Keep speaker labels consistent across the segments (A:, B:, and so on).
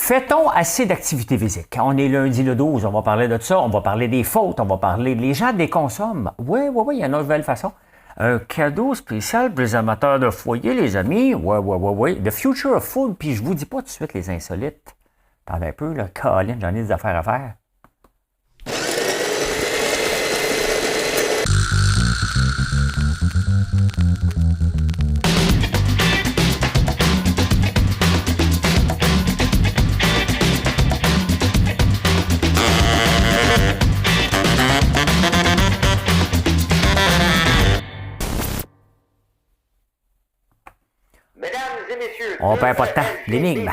A: Fait-on assez d'activité physique? On est lundi le 12, on va parler de ça, on va parler des fautes, on va parler les gens déconsomment. Oui, il y a une nouvelle façon. Un cadeau spécial pour les amateurs de foyer, les amis. Oui. The Future of Food, puis je vous dis pas tout de suite les insolites. Attendez un peu, là, Colin, j'en ai des affaires à faire. On perd pas de temps. L'énigme.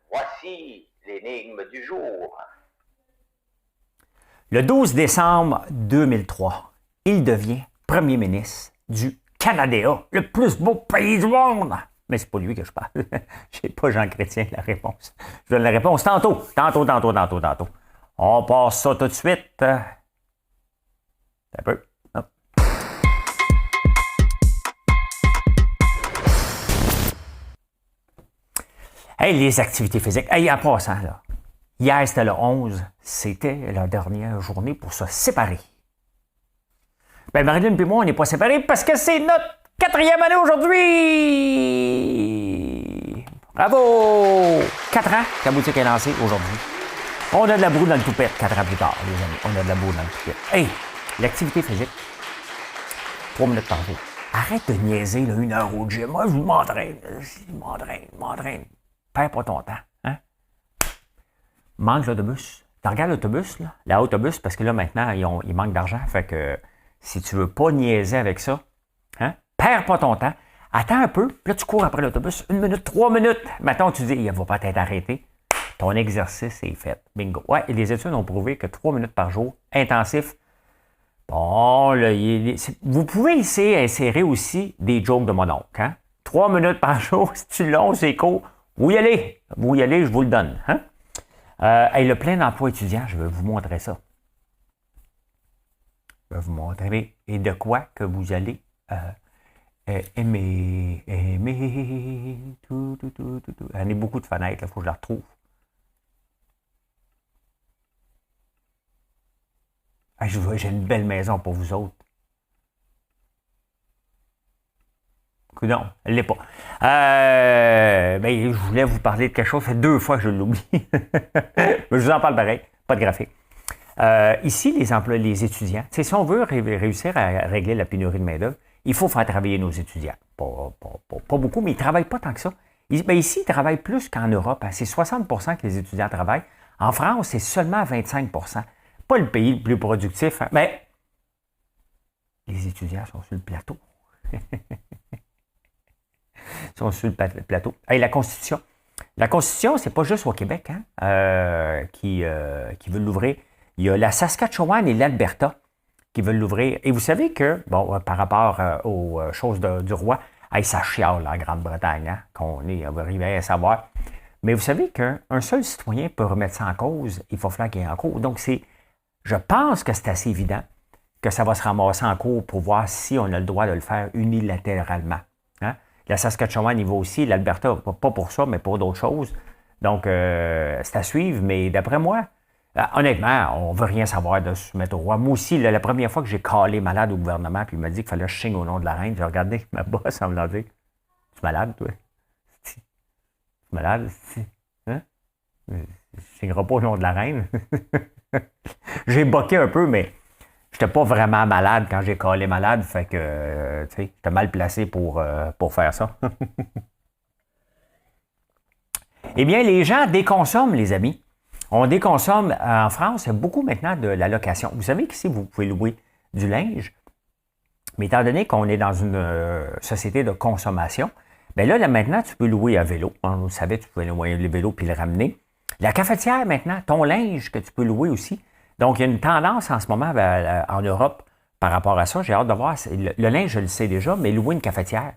B: Voici l'énigme du jour.
A: Le 12 décembre 2003, il devient premier ministre du Canada, le plus beau pays du monde. Mais c'est pas lui que je parle. J'ai pas Jean Chrétien la réponse. Je donne la réponse tantôt. On passe ça tout de suite. Un peu. Hey, les activités physiques. Hey, en passant, là, hier, c'était le 11. C'était la dernière journée pour se séparer. Ben, Marilyn et moi, on n'est pas séparés parce que c'est notre 4e année aujourd'hui! Bravo! 4 ans que la boutique est lancée aujourd'hui. On a de la broue dans le toupette 4 ans plus tard, les amis. On a de la broue dans le toupette. Hey, l'activité physique. 3 minutes par jour. Arrête de niaiser, là, 1 heure au gym. Moi, je m'entraîne. Perds pas ton temps. Hein? Manque l'autobus. Tu regardes l'autobus, là, l'autobus, parce que là, maintenant, ils manquent d'argent. Fait que si tu veux pas niaiser avec ça, hein, perds pas ton temps. Attends un peu, puis là, tu cours après l'autobus. 1 minute, 3 minutes. Maintenant, tu dis, il ne va pas t'être arrêté. Ton exercice est fait. Bingo. Ouais, et les études ont prouvé que 3 minutes par jour, intensif. Bon, là, vous pouvez essayer d'insérer aussi des jokes de mon oncle. Hein? 3 minutes par jour, c'est long, c'est court. Vous y allez, je vous le donne. Hein? Le plein d'emploi étudiant, je vais vous montrer ça. Je vais vous montrer et de quoi que vous allez aimer. Tout. J'en ai beaucoup de fenêtres, il faut que je la retrouve. J'ai une belle maison pour vous autres. Non, elle ne l'est pas. Je voulais vous parler de quelque chose. Ça fait 2 fois que je l'oublie. Mais je vous en parle pareil. Pas de graphique. Ici, les étudiants, si on veut réussir à régler la pénurie de main-d'œuvre, il faut faire travailler nos étudiants. Pas beaucoup, mais ils ne travaillent pas tant que ça. Ici, ils travaillent plus qu'en Europe. Hein. C'est 60 % que les étudiants travaillent. En France, c'est seulement 25 %. Pas le pays le plus productif, hein, mais les étudiants sont sur le plateau. Sont sur le plateau. Hey, la Constitution. La Constitution, c'est pas juste au Québec hein, qui veulent l'ouvrir. Il y a la Saskatchewan et l'Alberta qui veulent l'ouvrir. Et vous savez que, bon, par rapport aux choses du roi, hey, ça chiale en Grande-Bretagne, hein, on va arriver à savoir. Mais vous savez qu'un seul citoyen peut remettre ça en cause. Il faut falloir qu'il y ait en cours. Donc, je pense que c'est assez évident que ça va se ramasser en cours pour voir si on a le droit de le faire unilatéralement. Hein? La Saskatchewan, il va aussi. L'Alberta, pas pour ça, mais pour d'autres choses. Donc, c'est à suivre. Mais d'après moi, honnêtement, on ne veut rien savoir de se mettre au roi. Moi aussi, la première fois que j'ai calé malade au gouvernement, puis il m'a dit qu'il fallait que je signe au nom de la reine, j'ai regardé ma boss en me disant, tu es malade, toi? Tu es malade? Hein? Je ne signerai pas au nom de la reine. J'ai boqué un peu, mais je n'étais pas vraiment malade quand j'ai calé malade. Fait que, tu sais, j'étais mal placé pour faire ça. Eh bien, les gens déconsomment, les amis. On déconsomme en France beaucoup maintenant de la location. Vous savez qu'ici, vous pouvez louer du linge, mais étant donné qu'on est dans une société de consommation, bien là, maintenant, tu peux louer un vélo. Vous savez, tu peux louer le vélo puis le ramener. La cafetière, maintenant, ton linge que tu peux louer aussi. Donc, il y a une tendance en ce moment en Europe par rapport à ça. J'ai hâte de voir. Le linge, je le sais déjà, mais louer une cafetière.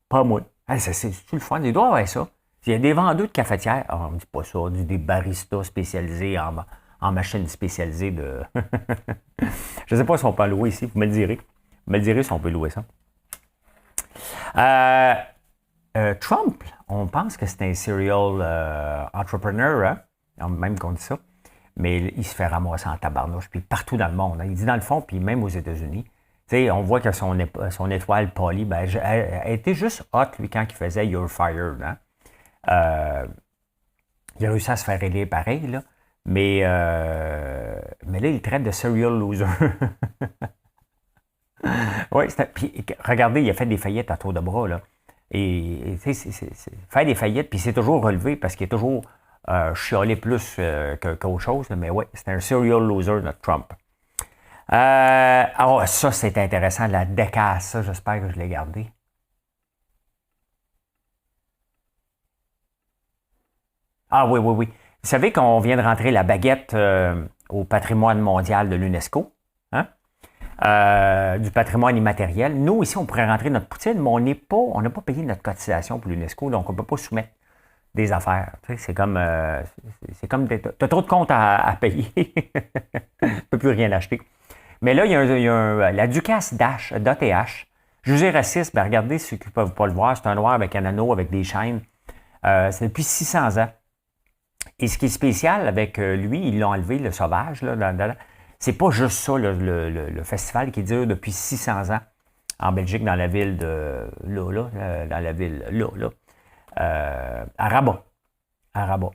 A: Pas moi. C'est le fun. Il doit y avoir ça. Il y a des vendeurs de cafetières. On ne dit pas ça. Des baristas spécialisés en machines spécialisées de... Je ne sais pas si on peut louer ici. Vous me le direz. Vous me le direz si on peut louer ça. Trump, on pense que c'est un serial entrepreneur, hein? Même qu'on dit ça, mais il se fait ramasser en tabarnouche, puis partout dans le monde. Hein. Il dit dans le fond, puis même aux États-Unis. On voit que son étoile polie, ben, elle était juste hot, lui, quand il faisait You're Fired. Hein? Il a réussi à se faire élire pareil, là. Mais là, il traite de serial loser. Oui, puis regardez, il a fait des faillites à tour de bras, là. Et faire des faillites, puis c'est toujours relevé parce qu'il est toujours chialé plus qu'autre chose. Là, mais oui, c'est un serial loser, notre Trump. Alors, ça, c'est intéressant, la décasse, ça, j'espère que je l'ai gardé. Ah oui, oui, oui. Vous savez qu'on vient de rentrer la baguette au patrimoine mondial de l'UNESCO, hein? Du patrimoine immatériel. Nous, ici, on pourrait rentrer notre poutine, mais on n'a pas payé notre cotisation pour l'UNESCO, donc on ne peut pas soumettre des affaires. Tu sais, t'as trop de comptes à payer. Tu ne peux plus rien acheter. Mais là, il y a la Ducasse d'ATH. Jugé raciste, ben regardez ceux qui ne peuvent pas le voir, c'est un noir avec un anneau, avec des chaînes. C'est depuis 600 ans. Et ce qui est spécial avec lui, ils l'ont enlevé, le sauvage, là, c'est pas juste ça, le festival qui dure depuis 600 ans en Belgique, dans la ville de dans la ville à Rabat. À Rabat.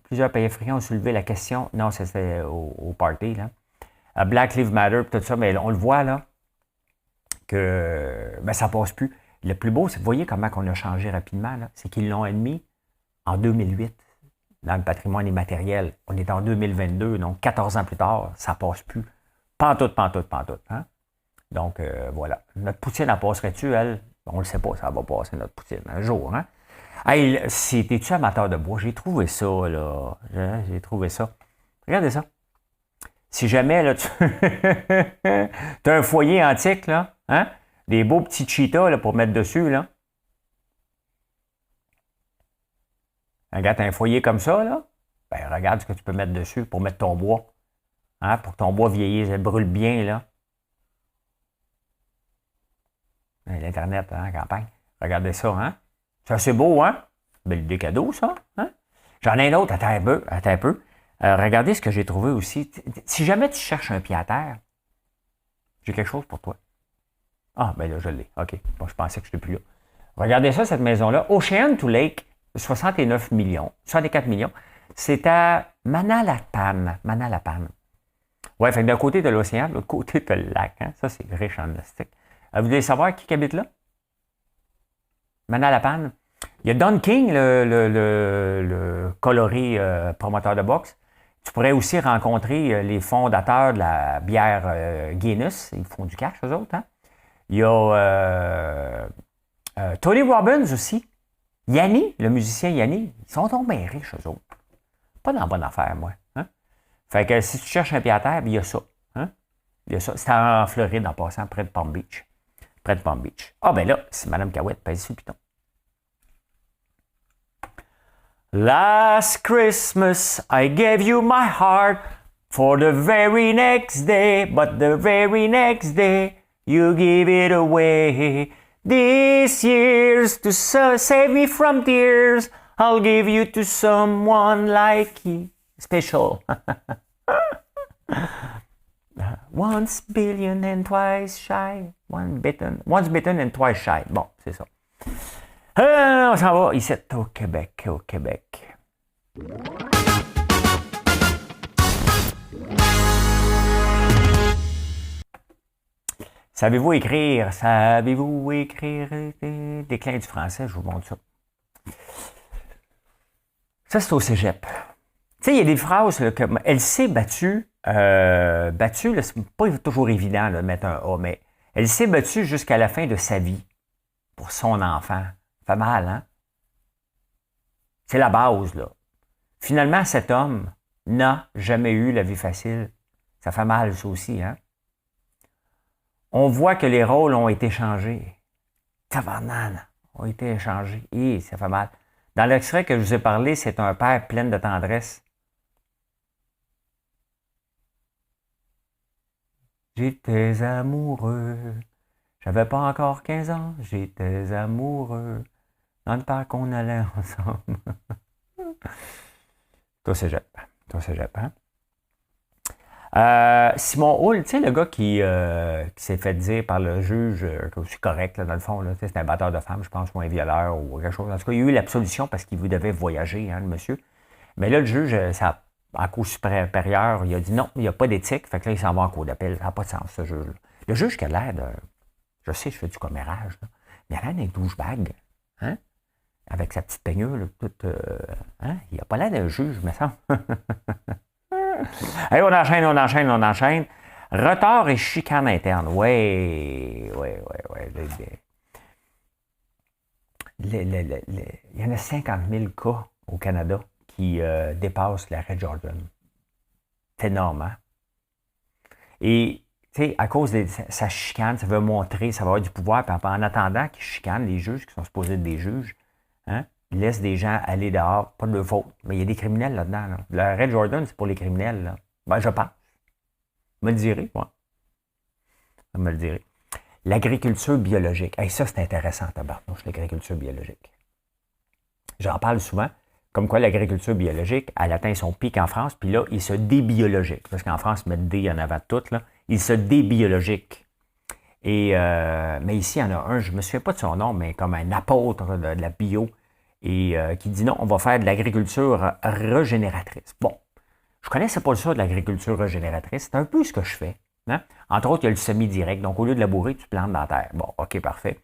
A: Plusieurs pays africains ont soulevé la question, non, c'était au party, là. Black Lives Matter, tout ça, mais on le voit, là, que ben, ça passe plus. Le plus beau, c'est que vous voyez comment on a changé rapidement, là, c'est qu'ils l'ont admis en 2008 dans le patrimoine immatériel. On est en 2022, donc 14 ans plus tard, ça passe plus. Pantoute, pantoute, pantoute. Hein? Donc, voilà. Notre poutine, elle passerait-tu, elle? On ne le sait pas, ça va passer, notre poutine, un jour. Hein? Hey, t'es-tu amateur de bois? J'ai trouvé ça, là. J'ai trouvé ça. Regardez ça. Si jamais, là, tu as un foyer antique, là, hein? Des beaux petits cheetahs, là, pour mettre dessus, là. Regarde, t'as un foyer comme ça, là. Ben, regarde ce que tu peux mettre dessus pour mettre ton bois. Hein? Pour que ton bois vieillisse, elle brûle bien, là. L'Internet, hein, campagne. Regardez ça, hein. C'est assez beau, hein. Belle idée cadeau, ça. Hein? J'en ai un autre, attends un peu. Regardez ce que j'ai trouvé aussi. Si jamais tu cherches un pied à terre, j'ai quelque chose pour toi. Ah, ben là, je l'ai. OK. Bon, je pensais que je n'étais plus là. Regardez ça, cette maison-là. Ocean to Lake, 69 millions, 64 millions. C'est à Manalapan. Manalapan. Ouais, fait que d'un côté de l'océan, de l'autre côté de le lac. Hein? Ça, c'est riche en mystique. Vous voulez savoir qui habite là? Manalapan. Il y a Don King, le coloré promoteur de boxe. Tu pourrais aussi rencontrer les fondateurs de la bière Guinness. Ils font du cash, eux autres. Hein? Il y a Tony Robbins aussi. Yanni, le musicien Yanni. Ils sont donc bien riches, eux autres. Pas dans la bonne affaire, moi. Hein? Fait que si tu cherches un pied à terre, il y a ça. Hein? Il y a ça. C'est en Floride, en passant, près de Palm Beach. Près de Palm Beach. Ah, ben là, c'est Mme Cahouette, pèse sur le piton. Last Christmas, I gave you my heart for the very next day, but the very next day, you give it away. This year's to save me from tears, I'll give you to someone like you. Special. Once billion and twice shy. Once bitten and twice shy. Bon, c'est ça. On s'en va ici au Québec, Savez-vous écrire? Savez-vous écrire? Déclin du français, je vous montre ça. Ça, c'est au cégep. Tu sais, il y a des phrases là, comme elle s'est battue. Battue, là, c'est pas toujours évident là, de mettre un A, mais elle s'est battue jusqu'à la fin de sa vie pour son enfant. Ça fait mal, hein? C'est la base, là. Finalement, cet homme n'a jamais eu la vie facile. Ça fait mal, ça aussi, hein? On voit que les rôles ont été changés. Tabarnane, ont été échangés. Et ça fait mal. Dans l'extrait que je vous ai parlé, c'est un père plein de tendresse. J'étais amoureux J'avais pas encore 15 ans, j'étais amoureux. Dans le parc, on allait ensemble. Toi, c'est Jep. Toi, c'est Jep, hein? Simon Hull, tu sais, le gars qui s'est fait dire par le juge que c'est correct, là, dans le fond, là, c'est un batteur de femmes, je pense, ou un violeur ou quelque chose. En tout cas, il y a eu l'absolution parce qu'il devait voyager, hein, le monsieur. Mais là, le juge, ça, en cour supérieure, il a dit non, il n'y a pas d'éthique. Fait que là, il s'en va en cour d'appel. Ça n'a pas de sens, ce juge-là. Le juge qui a l'air de. Je sais, je fais du commérage, là, mais il a l'air d'un douchebag. Hein? Avec sa petite peignure, là, toute. Hein? Il n'a pas l'air d'un juge, me semble. Allez, on enchaîne, on enchaîne, on enchaîne. Retard et chicane interne. Oui. Il y en a 50 000 cas au Canada qui dépassent l'arrêt Jordan. C'est énorme, hein? Et, tu sais, à cause de sa chicane, ça veut montrer, ça va avoir du pouvoir. Puis en attendant qu'ils chicanent, les juges, qui sont supposés être des juges, hein, ils laissent des gens aller dehors, pas de leur faute. Mais il y a des criminels là-dedans. Là. L'arrêt Jordan, c'est pour les criminels. Là. Ben, je pense. Me le direz, moi. Me le direz. L'agriculture biologique. Hey, ça, c'est intéressant, tabarnouche, l'agriculture biologique. J'en parle souvent. Comme quoi, l'agriculture biologique, elle atteint son pic en France, puis là, il se débiologique. Parce qu'en France, ils mettent D en avant de tout, là. Il se débiologique. Et, mais ici, il y en a un, je ne me souviens pas de son nom, mais comme un apôtre de la bio, et qui dit non, on va faire de l'agriculture régénératrice. Bon, je ne connaissais pas ça de l'agriculture régénératrice. C'est un peu ce que je fais. Hein? Entre autres, il y a le semi-direct. Donc, au lieu de labourer, tu plantes dans la terre. Bon, OK, parfait.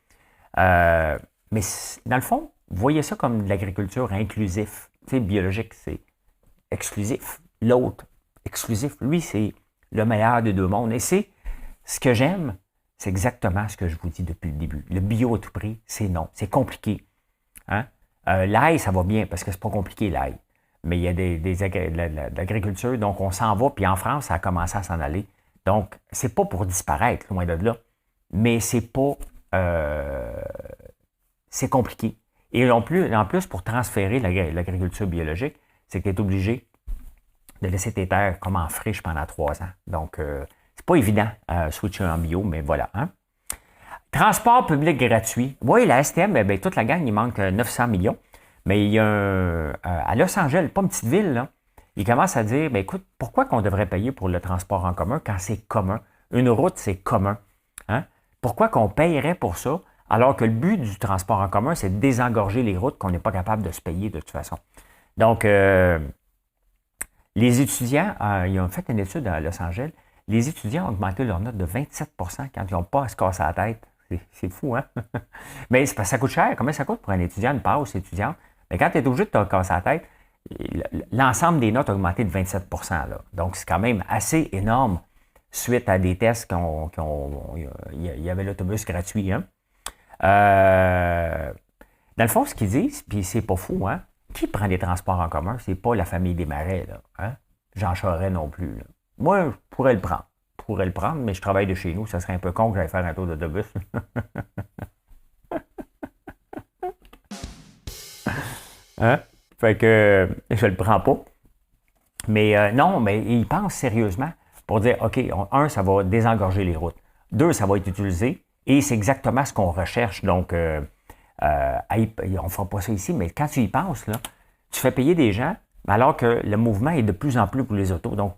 A: Mais dans le fond, vous voyez ça comme de l'agriculture inclusive. Tu sais, biologique, c'est exclusif. L'autre, exclusif. Lui, c'est le meilleur des deux mondes. Et c'est ce que j'aime, c'est exactement ce que je vous dis depuis le début. Le bio à tout prix, c'est non. C'est compliqué. Hein? L'ail, ça va bien parce que c'est pas compliqué, l'ail. Mais il y a de l'agriculture, donc on s'en va. Puis en France, ça a commencé à s'en aller. Donc, c'est pas pour disparaître, loin de là. Mais c'est pas... c'est compliqué. Et en plus, pour transférer l'agriculture biologique, c'est que tu es obligé de laisser tes terres comme en friche pendant 3 ans. Donc, c'est pas évident switcher en bio, mais voilà. Hein? Transport public gratuit. Oui, la STM, bien, toute la gang, il manque 900 millions. Mais il y a à Los Angeles, pas une petite ville, là, il commence à dire, bien, écoute, pourquoi qu'on devrait payer pour le transport en commun quand c'est commun? Une route, c'est commun. Hein? Pourquoi qu'on payerait pour ça? Alors que le but du transport en commun, c'est de désengorger les routes qu'on n'est pas capable de se payer de toute façon. Donc, les étudiants, ils ont fait une étude à Los Angeles, les étudiants ont augmenté leur note de 27 quand ils n'ont pas à se casser la tête. C'est fou, hein? Mais c'est parce que ça coûte cher. Combien ça coûte pour un étudiant, une passe étudiante? Mais quand tu es obligé de te casser la tête, l'ensemble des notes a augmenté de 27 là. Donc, c'est quand même assez énorme suite à des tests il y avait l'autobus gratuit, hein? Dans le fond, ce qu'ils disent, puis c'est pas fou, hein? Qui prend des transports en commun? C'est pas la famille des Marais, là. Hein? Jean Charest non plus. Là. Moi, je pourrais le prendre. Mais je travaille de chez nous. Ça serait un peu con que j'aille faire un tour d'autobus. Hein? Fait que je le prends pas. Mais non, mais ils pensent sérieusement pour dire, OK, un, ça va désengorger les routes. 2, ça va être utilisé. Et c'est exactement ce qu'on recherche. Donc, on ne fera pas ça ici, mais quand tu y penses, là, tu fais payer des gens alors que le mouvement est de plus en plus pour les autos. Donc,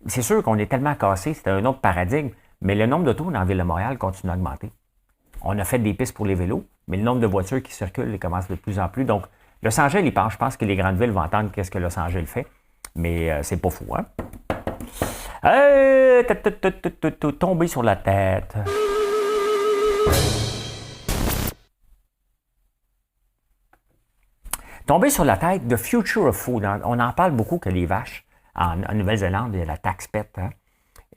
A: c'est sûr qu'on est tellement cassé, c'est un autre paradigme, mais le nombre d'autos dans la ville de Montréal continue à augmenter. On a fait des pistes pour les vélos, mais le nombre de voitures qui circulent il commence de plus en plus. Donc, Los Angeles, je pense que les grandes villes vont entendre qu'est-ce que Los Angeles fait, mais c'est pas fou, hein? Tomber sur la tête. Tomber sur la tête, The Future of Food. On en parle beaucoup que les vaches, en Nouvelle-Zélande, il y a la taxe PET. Hein?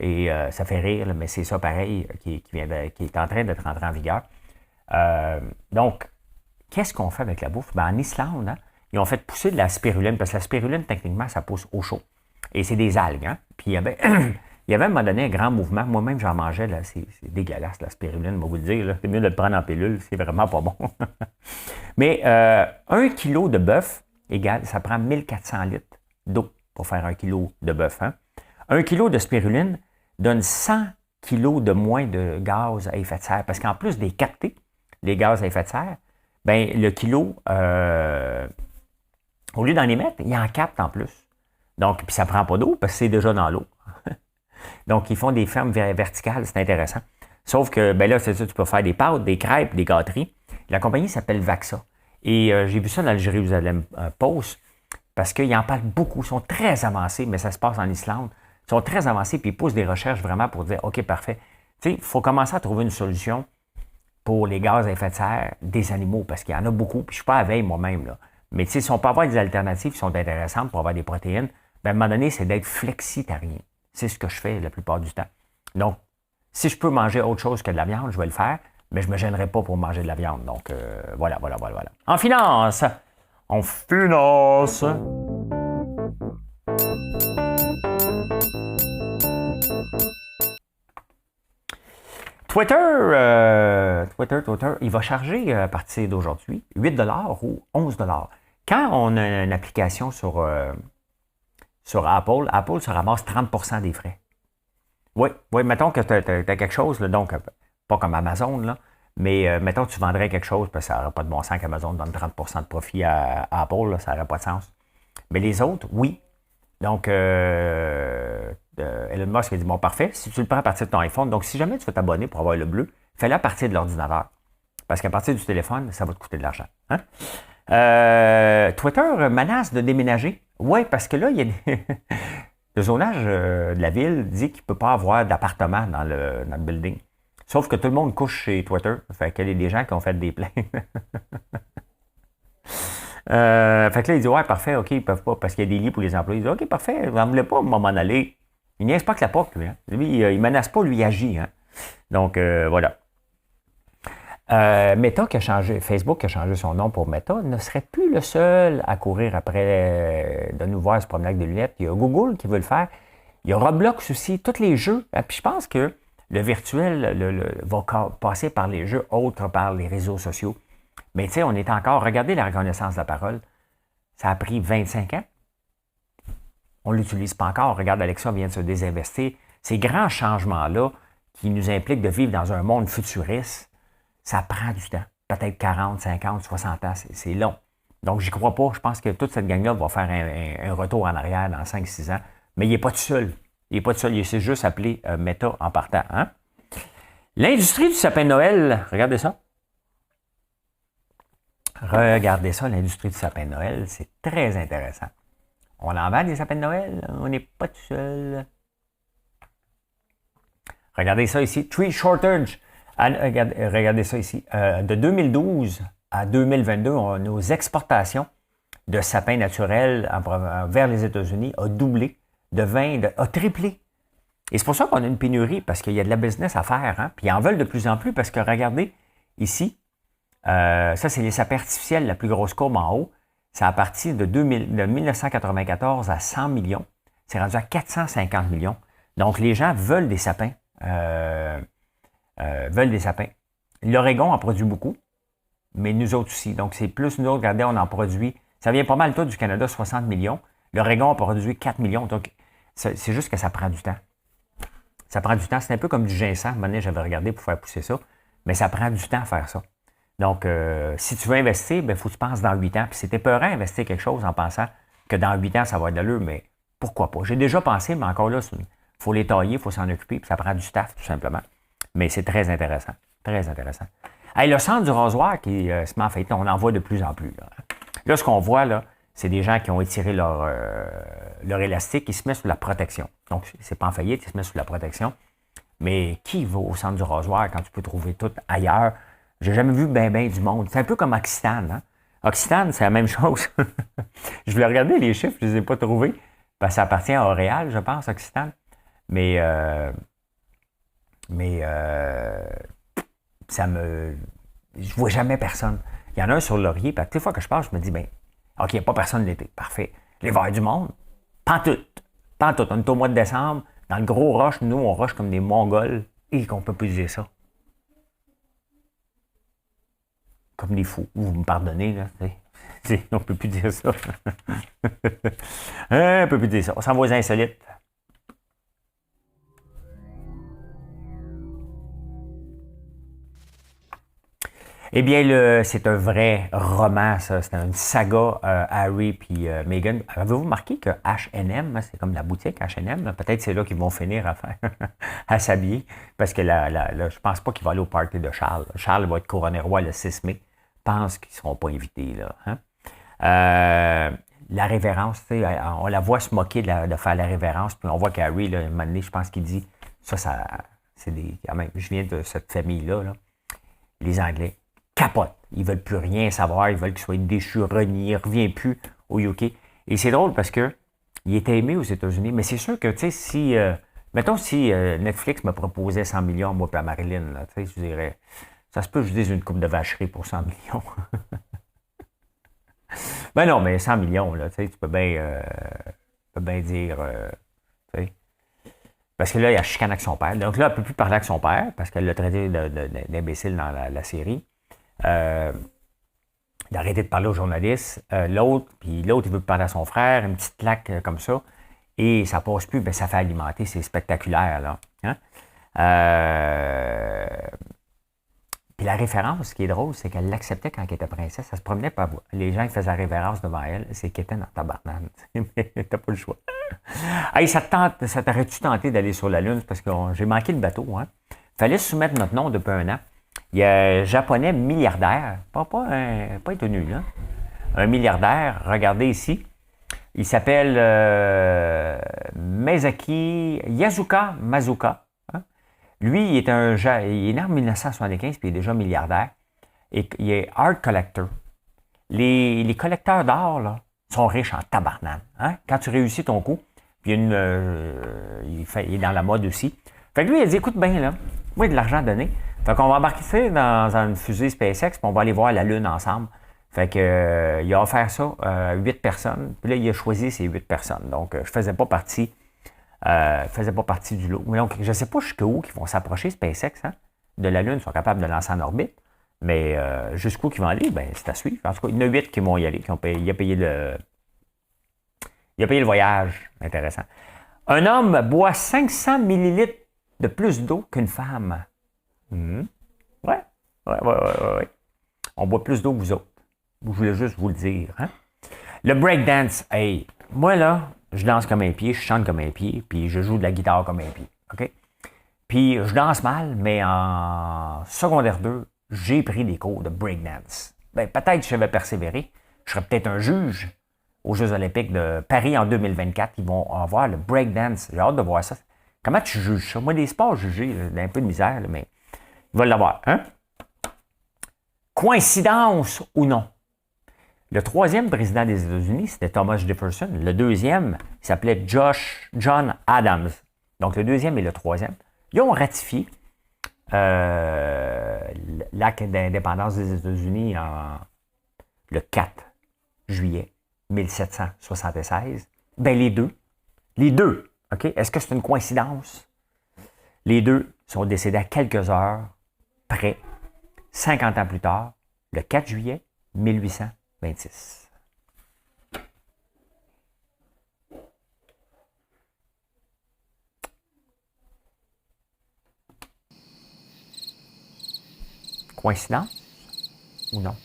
A: Et ça fait rire, mais c'est ça pareil qui est en train d'être entré en vigueur. Donc, qu'est-ce qu'on fait avec la bouffe? Ben, en Islande, hein, ils ont fait pousser de la spiruline, parce que la spiruline, techniquement, ça pousse au chaud. Et c'est des algues. Hein? Puis il y avait à un moment donné un grand mouvement. Moi-même, j'en mangeais. Là, c'est dégueulasse, la spiruline, on va vous le dire. Là. C'est mieux de le prendre en pilule. C'est vraiment pas bon. Mais 1 kilo de bœuf égale, ça prend 1400 litres d'eau pour faire 1 kilo de bœuf. Hein? 1 kilo de spiruline donne 100 kilos de moins de gaz à effet de serre. Parce qu'en plus des capter, les gaz à effet de serre, ben, le kilo, au lieu d'en émettre, il en capte en plus. Donc, puis ça ne prend pas d'eau parce que c'est déjà dans l'eau. Donc, ils font des fermes verticales, c'est intéressant. Sauf que, ben là, c'est ça, tu peux faire des pâtes, des crêpes, des gâteries. La compagnie s'appelle Vaxa. Et j'ai vu ça dans le Jérusalem Post parce qu'ils en parlent beaucoup. Ils sont très avancés, mais ça se passe en Islande. Ils sont très avancés puis ils poussent des recherches vraiment pour dire, OK, parfait. Tu sais, il faut commencer à trouver une solution pour les gaz à effet de serre des animaux parce qu'il y en a beaucoup. Puis je ne suis pas à veille moi-même, là. Mais tu sais, si on peut avoir des alternatives qui sont intéressantes pour avoir des protéines, ben, à un moment donné, c'est d'être flexitarien. C'est ce que je fais la plupart du temps. Donc, si je peux manger autre chose que de la viande, je vais le faire, mais je ne me gênerai pas pour manger de la viande. Donc, voilà. En finance, on finance. Twitter, il va charger à partir d'aujourd'hui 8 $ ou 11 $. Quand on a une application sur Apple, Apple se ramasse 30 % des frais. Oui, mettons que tu as quelque chose, là, donc pas comme Amazon, là, mais mettons que tu vendrais quelque chose, parce que ça n'aurait pas de bon sens qu'Amazon donne 30 % de profit à Apple, là, ça n'aurait pas de sens. Mais les autres, oui. Donc, Elon Musk a dit, bon, parfait, si tu le prends à partir de ton iPhone, donc si jamais tu veux t'abonner pour avoir le bleu, fais-le à partir de l'ordinateur. Parce qu'à partir du téléphone, ça va te coûter de l'argent. Hein? Twitter menace de déménager. Oui, parce que là, il y a le zonage de la ville dit qu'il ne peut pas avoir d'appartement dans le building. Sauf que tout le monde couche chez Twitter. Fait qu'il y a des gens qui ont fait des plaintes. Fait que là, il dit, ouais, parfait, OK, ils ne peuvent pas, parce qu'il y a des lits pour les employés. Il dit, OK, parfait, vous n'en voulez pas, m'en aller. Il niaise pas que la porte, lui. Hein. Lui, il ne menace pas, lui, il agit. Hein. Donc, voilà. Meta qui a changé, Facebook qui a changé son nom pour Meta, ne serait plus le seul à courir après de nous voir se promener avec des lunettes. Il y a Google qui veut le faire. Il y a Roblox aussi, tous les jeux. Puis je pense que le virtuel va passer par les jeux, autres par les réseaux sociaux. Mais tu sais, on est encore, regardez la reconnaissance de la parole. Ça a pris 25 ans. On ne l'utilise pas encore. Regarde, Alexa vient de se désinvestir. Ces grands changements-là qui nous impliquent de vivre dans un monde futuriste, ça prend du temps. Peut-être 40, 50, 60 ans. C'est long. Donc, j'y crois pas. Je pense que toute cette gang-là va faire un retour en arrière dans 5-6 ans. Mais il n'est pas tout seul. Il n'est pas tout seul. Il s'est juste appelé Meta en partant. Hein? L'industrie du sapin de Noël. Regardez ça. Regardez ça, l'industrie du sapin de Noël. C'est très intéressant. On en vend des sapins de Noël. On n'est pas tout seul. Regardez ça ici. Tree shortage. Regardez ça ici. De 2012 à 2022, nos exportations de sapins naturels vers les États-Unis a doublé, a triplé. Et c'est pour ça qu'on a une pénurie, parce qu'il y a de la business à faire. Hein? Puis ils en veulent de plus en plus, parce que regardez, ici, ça c'est les sapins artificiels, la plus grosse courbe en haut. Ça a parti de 1994 à 100 millions. C'est rendu à 450 millions. Donc les gens veulent des sapins. L'Oregon en produit beaucoup, mais nous autres aussi. Donc, c'est plus nous autres, regardez, on en produit. Ça vient pas mal tout du Canada, 60 millions. L'Oregon en produit 4 millions. Donc, c'est juste que ça prend du temps. Ça prend du temps. C'est un peu comme du ginseng. À un moment donné, j'avais regardé pour faire pousser ça. Mais ça prend du temps à faire ça. Donc, si tu veux investir, il faut que tu penses dans 8 ans. Puis c'est épeurant investir quelque chose en pensant que dans 8 ans, ça va être de l'allure, mais pourquoi pas? J'ai déjà pensé, mais encore là, il faut les tailler, il faut s'en occuper, puis ça prend du staff, tout simplement. Mais c'est très intéressant. Très intéressant. Hey, le centre du rasoir qui se met en fait, on en voit de plus en plus. Là, ce qu'on voit, là, c'est des gens qui ont étiré leur élastique, ils se mettent sous la protection. Donc, c'est pas en faillite, ils se mettent sous la protection. Mais qui va au centre du rasoir quand tu peux trouver tout ailleurs? J'ai jamais vu ben du monde. C'est un peu comme Occitane. Hein? Occitane, c'est la même chose. Je voulais regarder les chiffres, je ne les ai pas trouvés. Parce que ça appartient à Oréal, je pense, Occitane. Mais ça me... Je vois jamais personne. Il y en a un sur Laurier, puis à toutes fois que je passe, je me dis, OK, il n'y a pas personne l'été. Parfait. Les verts du monde, pantoute. Pantoute. On est au mois de décembre. Dans le gros roche, nous, on roche comme des Mongols. Et qu'on peut plus dire ça. Comme des fous. Vous me pardonnez, là. On ne peut plus dire ça. On ne peut plus dire ça. On s'en va aux insolites. Eh bien, c'est un vrai roman, ça. C'est une saga, Harry puis Meghan. Avez-vous remarqué que H&M, c'est comme la boutique H&M, peut-être c'est là qu'ils vont finir à faire, à s'habiller, parce que je pense pas qu'il va aller au party de Charles. Charles va être couronné roi le 6 mai. Je pense qu'ils ne seront pas invités, là. Hein? La révérence, on la voit se moquer de faire la révérence, puis on voit qu'Harry, là, à un moment donné, je pense qu'il dit, ça, c'est des, quand même, je viens de cette famille-là, là, les Anglais capotent, ils veulent plus rien savoir, ils veulent qu'il soit déchu, renié, il ne revient plus au UK. Et c'est drôle parce que il était aimé aux États-Unis, mais c'est sûr que, tu sais, si, mettons, si Netflix me proposait 100 millions, moi, puis à Marilyn, là, tu sais, je dirais, ça se peut que je dise une coupe de vacherie pour 100 millions. Ben non, mais 100 millions, là, tu sais, tu peux bien dire, tu sais, parce que là, il y a chicane avec son père. Donc là, elle ne peut plus parler avec son père parce qu'elle l'a traité d'imbécile dans la série. D'arrêter de parler aux journalistes. Puis l'autre, il veut parler à son frère, une petite claque comme ça. Et ça passe plus, ben ça fait alimenter, c'est spectaculaire, là. Hein? Puis la référence, ce qui est drôle, c'est qu'elle l'acceptait quand elle était princesse. Elle se promenait par les gens qui faisaient la révérence devant elle, c'est qu'elle était dans ta banane. T'as pas le choix. Hey, ça t'aurait-tu tenté d'aller sur la Lune? Parce que j'ai manqué le bateau. Hein? Fallait soumettre notre nom depuis un an. Il y a un japonais milliardaire, pas être nul, hein? Un milliardaire, regardez ici. Il s'appelle Yasuka Mazuka. Hein? Lui, il est né en 1975 puis il est déjà milliardaire. Et il est art collector. Les collecteurs d'art là, sont riches en tabarnane. Hein? Quand tu réussis ton coup, puis il est dans la mode aussi. Fait que lui, il a dit, écoute bien, là, moi, il y a de l'argent à donner. Fait qu'on va embarquer dans une fusée SpaceX, puis on va aller voir la Lune ensemble. Fait que il a offert ça à 8 personnes. Puis là, il a choisi ces 8 personnes. Donc, je faisais pas partie du lot. Donc, je ne sais pas jusqu'où ils vont s'approcher, SpaceX, hein, de la Lune. Ils sont capables de lancer en orbite. Mais jusqu'où ils vont aller, ben, c'est à suivre. En tout cas, il y en a 8 qui vont y aller. Il a payé le voyage. Intéressant. Un homme boit 500 millilitres de plus d'eau qu'une femme. Ouais. On boit plus d'eau que vous autres. Je voulais juste vous le dire. Hein? Le breakdance, hey, moi là, je danse comme un pied, je chante comme un pied, puis je joue de la guitare comme un pied. OK? Puis je danse mal, mais en secondaire 2, j'ai pris des cours de breakdance. Ben, peut-être que je vais persévérer. Je serais peut-être un juge aux Jeux olympiques de Paris en 2024. Ils vont avoir le breakdance. J'ai hâte de voir ça. Comment tu juges ça? Moi, des sports jugés, j'ai un peu de misère, là, mais ils vont l'avoir. Hein? Coïncidence ou non? Le troisième président des États-Unis, c'était Thomas Jefferson. Le deuxième, il s'appelait John Adams. Donc, le deuxième et le troisième, ils ont ratifié l'acte d'indépendance des États-Unis le 4 juillet 1776. Ben, les deux, OK? Est-ce que c'est une coïncidence? Les deux sont décédés à quelques heures près, 50 ans plus tard, le 4 juillet 1826. Coïncidence ou non?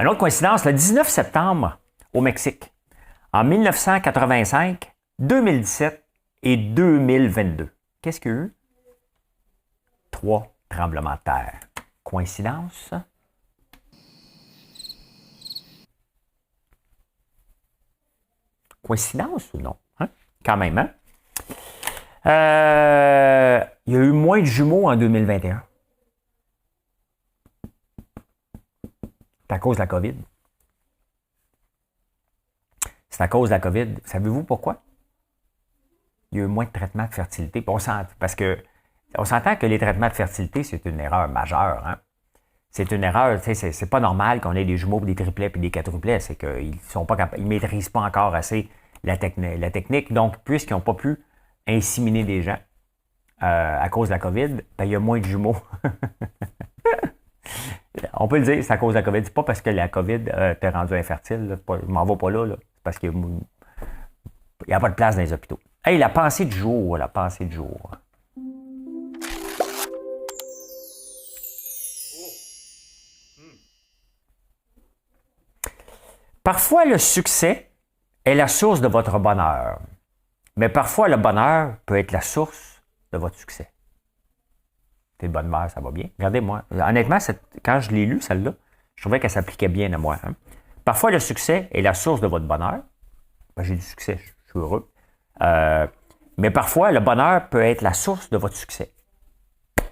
A: Une autre coïncidence, le 19 septembre au Mexique, en 1985, 2017 et 2022. Qu'est-ce qu'il y a eu? 3 tremblements de terre. Coïncidence? Coïncidence ou non? Hein? Quand même, hein? Il y a eu moins de jumeaux en 2021. C'est à cause de la COVID. C'est à cause de la COVID. Savez-vous pourquoi? Il y a eu moins de traitements de fertilité. Parce que on s'entend que les traitements de fertilité, c'est une erreur majeure. Hein? C'est une erreur. C'est pas normal qu'on ait des jumeaux, des triplets et des quadruplets. C'est qu'ils ne maîtrisent pas encore assez la technique. Donc, puisqu'ils n'ont pas pu inséminer des gens à cause de la COVID, ben, il y a moins de jumeaux. On peut le dire, c'est à cause de la COVID. C'est pas parce que la COVID t'a rendu infertile. Je m'en vais pas là. C'est parce qu'il n'y a pas de place dans les hôpitaux. Hey, la pensée du jour. Parfois, le succès est la source de votre bonheur. Mais parfois, le bonheur peut être la source de votre succès. T'es de bonne humeur, ça va bien. Regardez-moi. Honnêtement, quand je l'ai lu, celle-là, je trouvais qu'elle s'appliquait bien à moi. Hein. Parfois, le succès est la source de votre bonheur. Ben, j'ai du succès, je suis heureux. Mais parfois, le bonheur peut être la source de votre succès.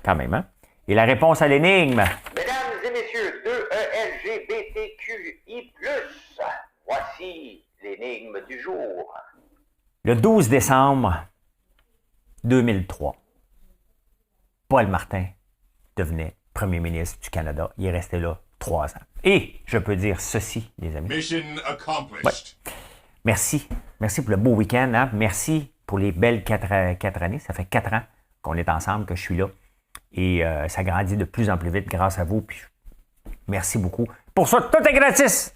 A: Quand même, hein? Et la réponse à l'énigme.
B: Mesdames et messieurs, 2ELGBTQI+, voici l'énigme du jour.
A: Le 12 décembre 2003, Paul Martin devenait premier ministre du Canada. Il est resté là 3 ans. Et je peux dire ceci, les amis.
C: Mission accomplished.
A: Ouais. Merci. Merci pour le beau week-end. Hein? Merci pour les belles 4 années. Ça fait 4 ans qu'on est ensemble, que je suis là. Et ça grandit de plus en plus vite grâce à vous. Puis, merci beaucoup. Pour ça, tout est gratis.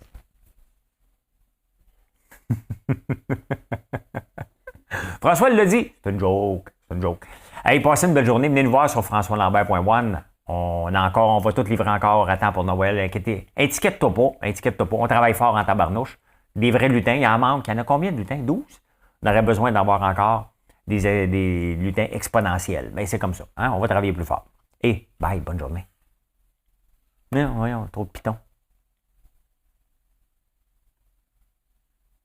A: François l'a dit. C'est une joke. C'est une joke. Allez, passez une belle journée. Venez nous voir sur françoislambert.one. On va tout livrer encore à temps pour Noël. Étiquette-toi pas. On travaille fort en tabarnouche. Des vrais lutins, il en manque. Il y en a combien de lutins? 12? On aurait besoin d'avoir encore des lutins exponentiels. Mais c'est comme ça. Hein? On va travailler plus fort. Et bye, bonne journée. Non, voyons, trop de pitons.